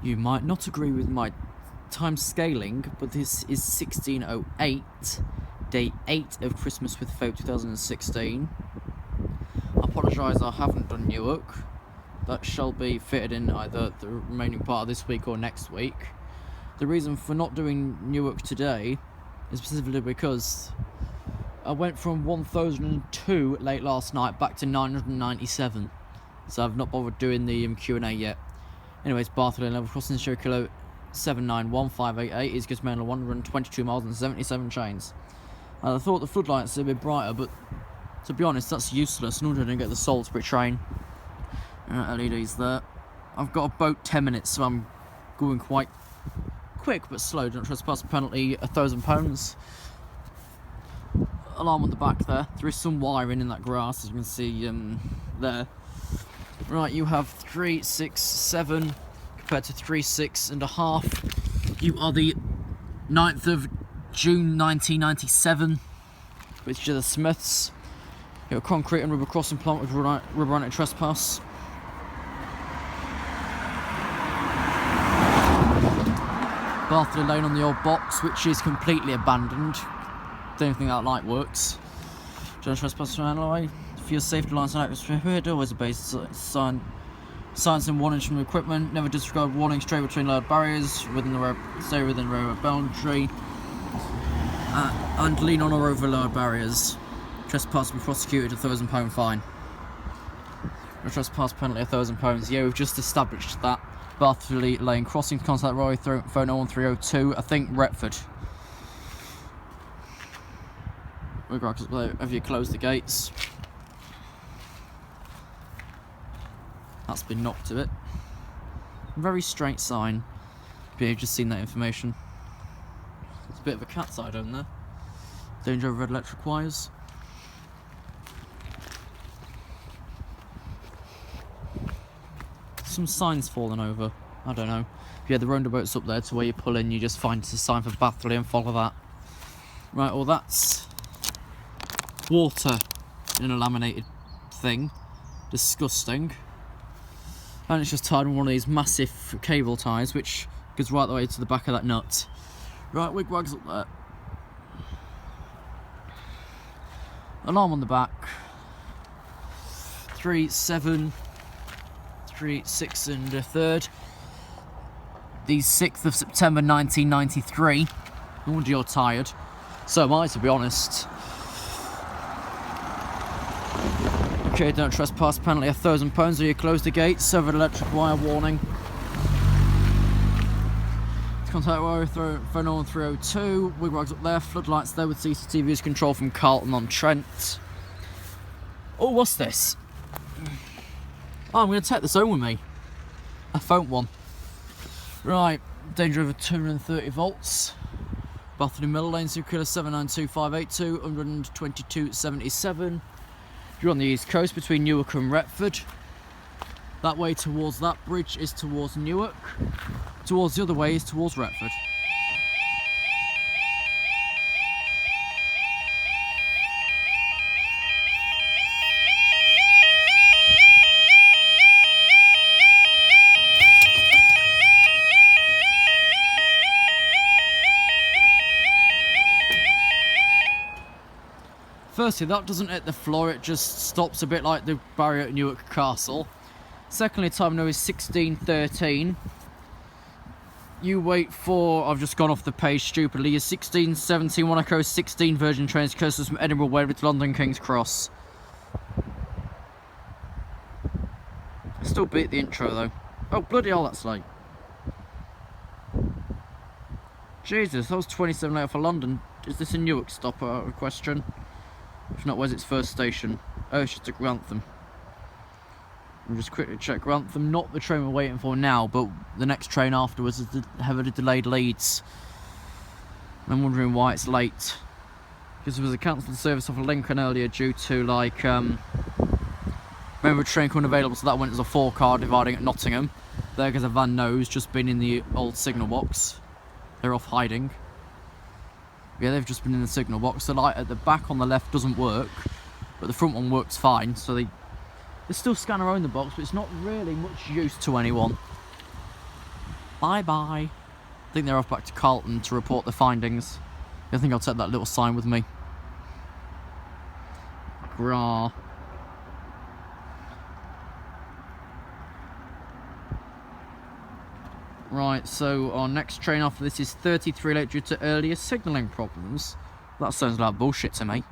You might not agree with my time scaling, but this is 1608, day 8 of Christmas with Fabe 2016. I apologise, I haven't done Newark. That shall be fitted in either the remaining part of this week or next week. The reason for not doing Newark today is specifically because I went from 1002 late last night back to 997, so I've not bothered doing the Q&A yet. Anyways, Bathley level crossing show kilo 791,588 is just mainly 122 miles and 77 chains. I thought the floodlights would be brighter, but to be honest, that's useless in order to get the Salisbury train. LEDs there. I've got a boat 10 minutes, so I'm going quite quick but slow. Don't trespass penalty, £1,000. Alarm on the back there. There is some wiring in that grass, as you can see there. Right, you have 367 compared to 36.5. You are the 9th of June 1997, which are the Smiths. You have a concrete and rubber crossing plant with rubber trespass. Bathley Lane on the old box, which is completely abandoned. Don't think that light works. Don't trespass from anyway. For your safety lines and actors prohibited, always obey signs and warnings from equipment. Never disregard warnings straight between lowered barriers. Stay within the railroad boundary. And lean on or over lowered barriers. Trespass will be prosecuted, £1,000 fine. A trespass penalty, £1,000. Yeah, we've just established that. Bathley Lane crossing, contact Roy, phone 01302, I think Retford. Have you closed the gates? That's been knocked a bit. Very straight sign. But you've just seen that information. It's a bit of a cat's eye down there. Danger of red electric wires. Some signs falling over. I don't know. Yeah, the roundabout's up there to where you pull in, you just find the sign for Bathley and follow that. Right, well that's water in a laminated thing. Disgusting. And it's just tied on one of these massive cable ties, which goes right the way to the back of that nut. Right, wigwag's up there. Alarm on the back. 3, 7, 3, 6 and a third. The 6th of September 1993. No wonder you're tired. So am I, to be honest. Okay, don't trespass penalty, £1,000. Or you close the gate. Severed electric wire warning. Contact wire, phone 01302. Wigwag's up there. Floodlights there with CCTV control from Carlton on Trent. Oh, what's this? Oh, I'm going to take this home with me. I found one. Right, danger over 230 volts. Bathley Middle Lane, circular 792582, 122.77. You're on the east coast between Newark and Retford. That way towards that bridge is towards Newark. Towards the other way is towards Retford. Firstly, that doesn't hit the floor, it just stops a bit like the barrier at Newark Castle. Secondly, time now is 16:13. You wait for, I've just gone off the page stupidly, your 16:17 Monaco 16 Virgin trains coasters from Edinburgh Waverley to London King's Cross. I still beat the intro though. Oh bloody hell, that's late. Jesus, that was 27 later for London. Is this a Newark stop or a question? If not, where's its first station? Oh, it's just at Grantham. We'll just quickly check Grantham. Not the train we're waiting for now, but the next train afterwards is the heavily delayed Leeds. I'm wondering why it's late. Because there was a cancelled service off of Lincoln earlier due to, like, remember a train coming available, so that went as a 4-car dividing at Nottingham. There, because a Van No's just been in the old signal box. They're off hiding. Yeah, they've just been in the signal box. The light at the back on the left doesn't work, but the front one works fine, so they still scan around the box, but it's not really much use to anyone. Bye-bye. I think they're off back to Carlton to report the findings. I think I'll take that little sign with me. Grah. Right, so our next train after this is 33 late due to earlier signalling problems. That sounds like bullshit to me.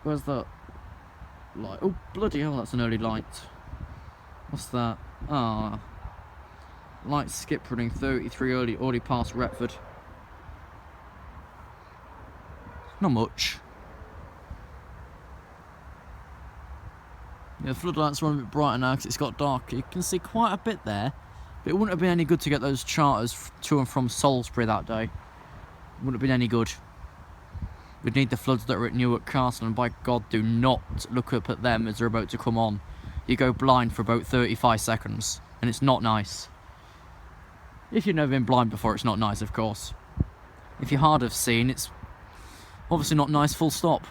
Where's that light? Oh, bloody hell, that's an early light. What's that? Ah. Light skip running 33 early, already past Retford. Not much. Yeah, the floodlights are on a bit brighter now because it's got darker. You can see quite a bit there. But it wouldn't have been any good to get those charters to and from Salisbury that day. Wouldn't have been any good. We'd need the floods that are at Newark Castle, and by God, do not look up at them as they're about to come on. You go blind for about 35 seconds, and it's not nice. If you've never been blind before, it's not nice, of course. If you're hard of seeing, it's obviously not nice, full stop.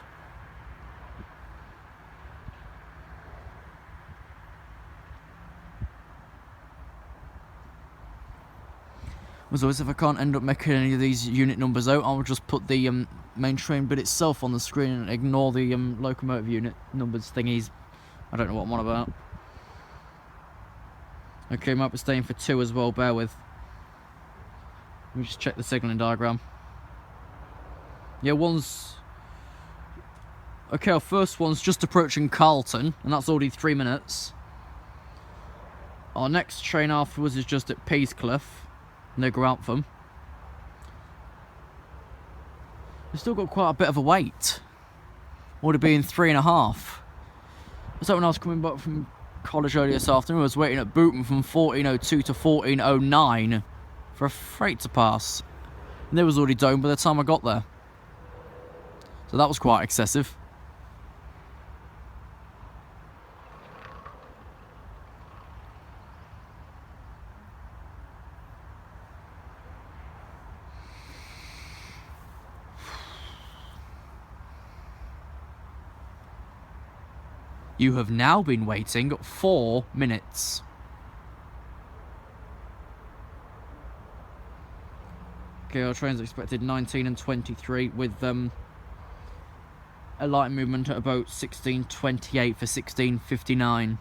As always, if I can't end up making any of these unit numbers out, I'll just put the main train bit itself on the screen and ignore the locomotive unit numbers thingies. I don't know what I'm on about. Okay, might be staying for 2 as well, bear with. Let me just check the signalling diagram. Yeah, one's... Okay, our first one's just approaching Carlton, and that's already 3 minutes. Our next train afterwards is just at Peascliff. No Grantham. We've still got quite a bit of a wait. Would have been 3.5. So when I was coming back from college earlier this afternoon, I was waiting at Booton from 14:02 to 14:09 for a freight to pass. And it was already done by the time I got there. So that was quite excessive. You have now been waiting 4 minutes. Okay, our train's expected 19 and 23 with a light movement at about 16:28 for 16:59.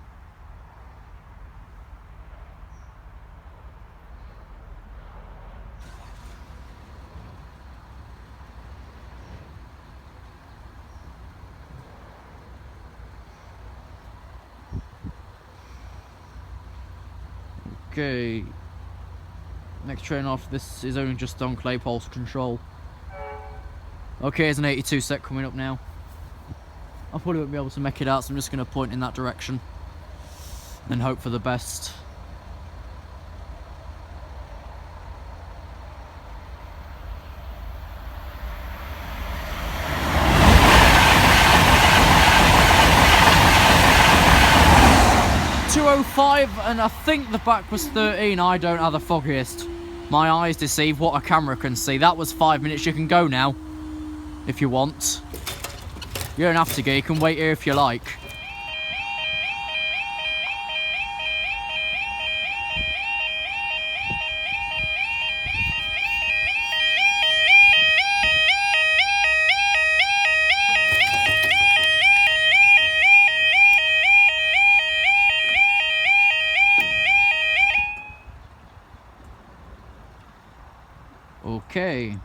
Okay, next train off this is only just on Claypole's control. Okay, there's an 82 set coming up now. I probably won't be able to make it out, so I'm just going to point in that direction and hope for the best. And I think the back was 13. I don't have the foggiest. My eyes deceive what a camera can see. That was 5 minutes. You can go now if you want. You don't have to go. You can wait here if you like. Okay.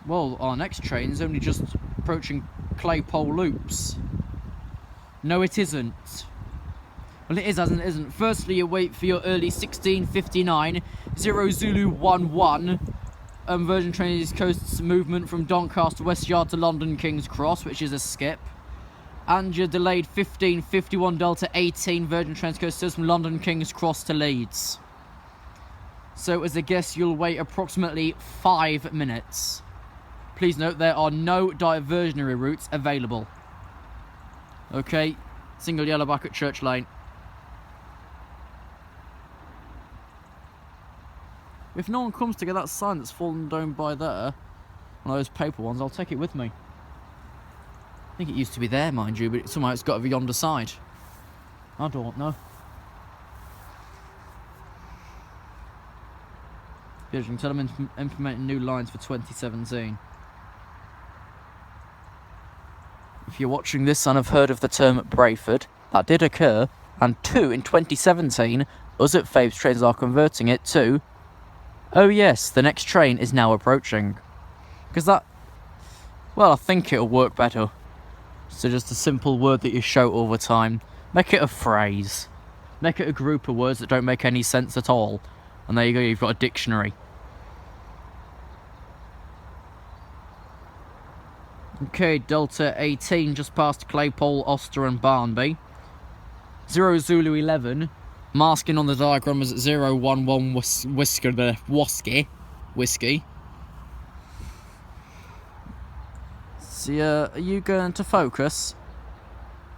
Well, our next train's only just approaching Claypole Loops. No, it isn't. Well, it is as it isn't. Firstly, you wait for your early 16:59 0 Zulu 11 Virgin Train East Coast's movement from Doncaster West Yard to London King's Cross, which is a skip. And your delayed 15:51 Delta 18 Virgin Trains Coasters from London King's Cross to Leeds. So as a guess, you'll wait approximately 5 minutes. Please note there are no diversionary routes available. Okay, single yellow back at Church Lane. If no one comes to get that sign that's fallen down by there, one of those paper ones, I'll take it with me. I think it used to be there, mind you, but somehow it's got over yonder side. I don't know. You can tell them implementing new lines for 2017. If you're watching this and have heard of the term Brayford, that did occur, and 2 in 2017, us at Fabe's Trains are converting it to, oh yes, the next train is now approaching. Because that, well, I think it'll work better. So just a simple word that you shout all the time. Make it a phrase. Make it a group of words that don't make any sense at all. And there you go, you've got a dictionary. Okay, Delta 18 just past Claypole, Oster and Barnby. 0 Zulu 11, masking on the diagram as 011 whiskey. See, are you going to focus?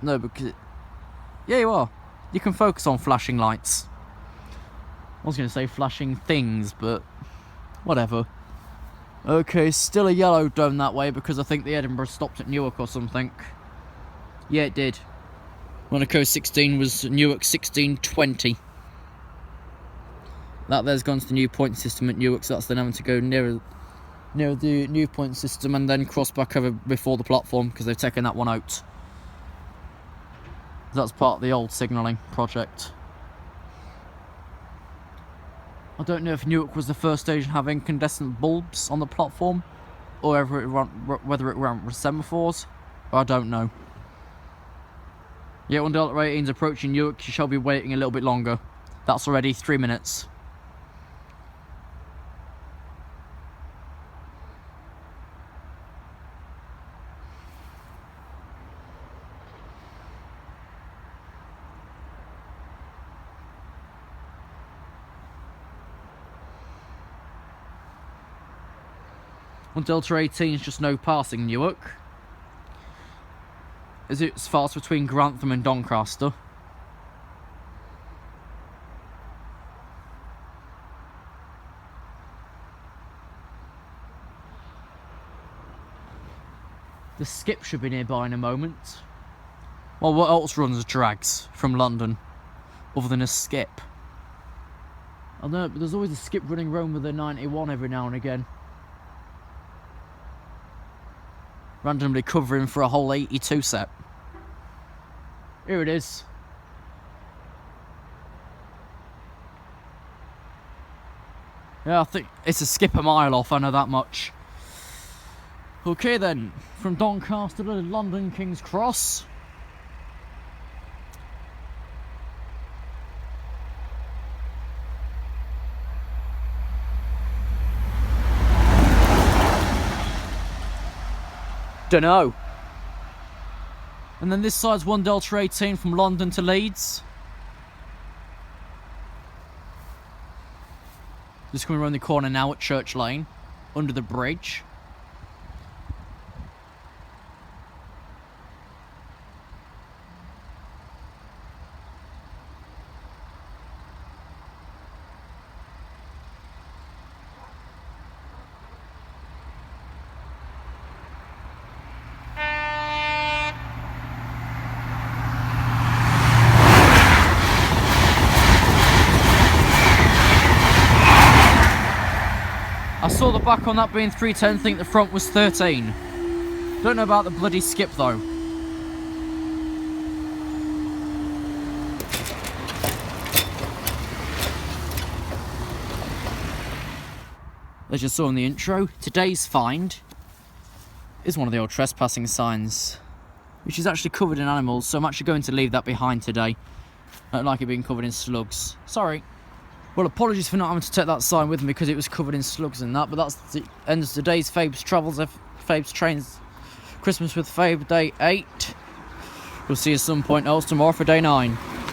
No, because... Yeah, you are. You can focus on flashing lights. I was going to say flashing things, but whatever. Okay, still a yellow dome that way because I think the Edinburgh stopped at Newark or something. Yeah, it did. Monaco 16 was Newark 1620. That there's gone to the new point system at Newark, so that's then having to go near the new point system and then cross back over before the platform because they've taken that one out. That's part of the old signalling project. I don't know if Newark was the first station to have incandescent bulbs on the platform, or whether it ran with semaphores, I don't know. Yet when Delta 18 is approaching Newark, you shall be waiting a little bit longer. That's already 3 minutes. On Delta 18 is just no passing Newark, as it's fast between Grantham and Doncaster. The skip should be nearby in a moment. Well, what else runs drags from London other than a skip? I don't know, but there's always a skip running round with a 91 every now and again. Randomly covering for a whole 82 set. Here it is. Yeah, I think it's a skip a mile off, I know that much. Okay then, from Doncaster to London King's Cross. Dunno. And then this side's 1 Delta 18 from London to Leeds. Just coming around the corner now at Church Lane, under the bridge. I saw the back on that being 310, think the front was 13. Don't know about the bloody skip though. As you saw in the intro, today's find is one of the old trespassing signs, which is actually covered in animals, so I'm actually going to leave that behind today. I don't like it being covered in slugs. Sorry. Well, apologies for not having to take that sign with me because it was covered in slugs and that, but that's the end of today's Fabe's Travels, Fabe's Trains, Christmas with Fabe, Day 8. We'll see you at some point else tomorrow for Day 9.